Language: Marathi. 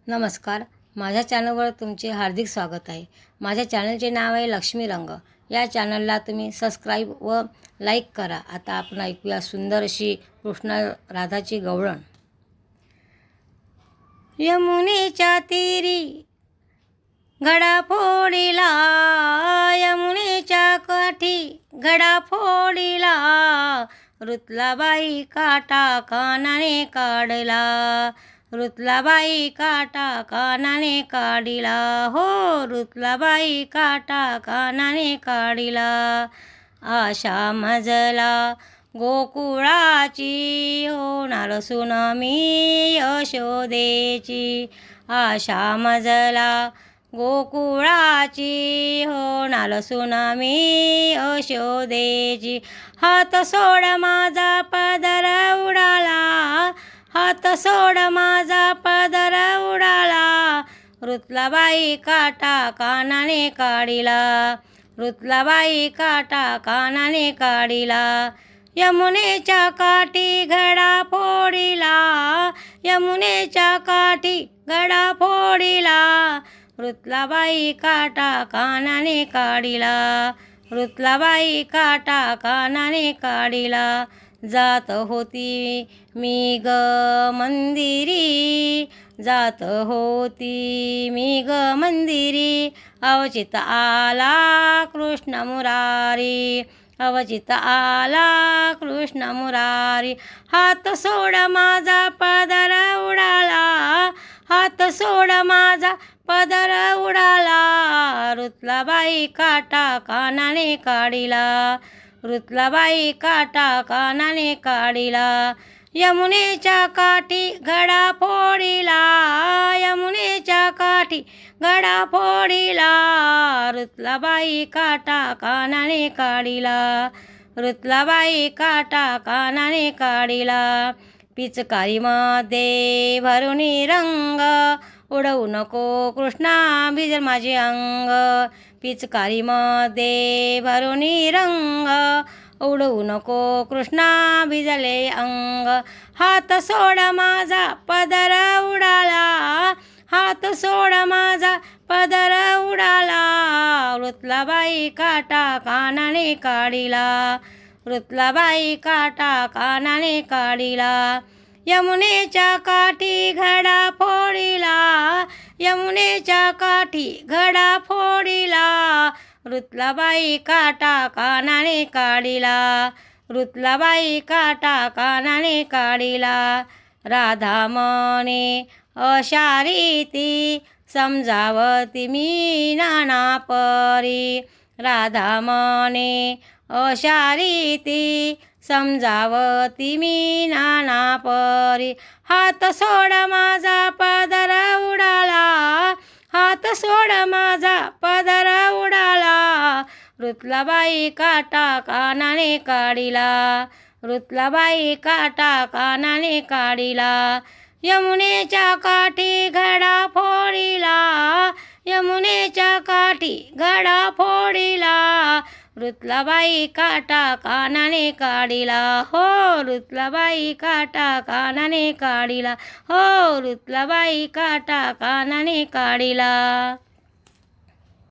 नमस्कार. माझ्या चॅनलवर तुमचे हार्दिक स्वागत आहे. माझ्या चॅनलचे नाव आहे लक्ष्मी रंग. या चॅनलला तुम्ही सबस्क्राईब व लाईक करा. आता आपण ऐकूया सुंदर अशी कृष्ण राधाची गवळण. यमुनेच्या तीरी घडा फोडिला, यमुनेच्या काठी घडा फोडिला, रुतलाबाई काटा कानाने काढला, रुतलाबाई काटा कानाने काढिला, हो रुतलाबाई काटा कानाने काढिला. आशा मजला गोकुळाची, होणार सून मी यशोदेची. आशा मजला गोकुळाची, होणार सून मी यशोदेची. हात सोड माझा पदर उडाला, हात सोड माझा पदर उडाला, रुतलाबाई काटा कानाने काढिला, रुतलाबाई काटा कानाने काढिला. यमुनेच्या काठी घडा फोडिला, यमुनेच्या काठी घडा फोडिला, रुतलाबाई काटा कानाने काढिला, रुतलाबाई काटा कानाने काढिला. जात होती मी ग मंदिरी, जात होती मी ग मंदिरी, अवचित आला कृष्ण मुरारी, अवचित आला कृष्ण मुरारी. हात सोड माझा पदर उडाला, हात सोड माझा पदर उडाला, रुतलाबाई काटा कानाने काढिला, रुतलाबाई काटा कानाने काढिला. यमुनेच्या काठी घडा फोडिला, यमुनेच्या काठी घडा फोडिला, रुतलाबाई काटा कानाने काढिला, रुतलाबाई काटा कानाने काढिला. पिचकारीमध्ये भरून रंग, उडवू नको कृष्णा भिजल माझे अंग. पिचकारीमध्ये भरून रंग, उडवू नको कृष्णा भिजले अंग. हात सोड माझा पदर उडाला, हात सोड माझा पदर उडाला, रुतलाबाई काटा कानाने काढिला, रुतलाबाई काटा कानाने काढिला. यमुनेच्या काठी घडा फोडिला, यमुनेच्या काठी घडा फोडिला, रुतलाबाई काटा कानाने काढिला, रुतलाबाई काटा कानाने काढिला. राधा म्हणे अशा रीती, समजावती मी नाना परी, राधा म्हणे अशा रीती, समजावती मी नाना परी. हात सोड माझा पदर उडाला, हात सोड माझा पदर उडाला, रुतलाबाई काटा कानाने काढिला, रुतलाबाई काटा कानाने काढिला. यमुनेच्या काठी घडा फोडिला, यमुनेच्या काठी घडा फोडिला, रुतलाबाई काटा कानाने काढिला, हो रुतलाबाई काटा कानाने काढिला, हो रुतलाबाई काटा कानाने काढिला.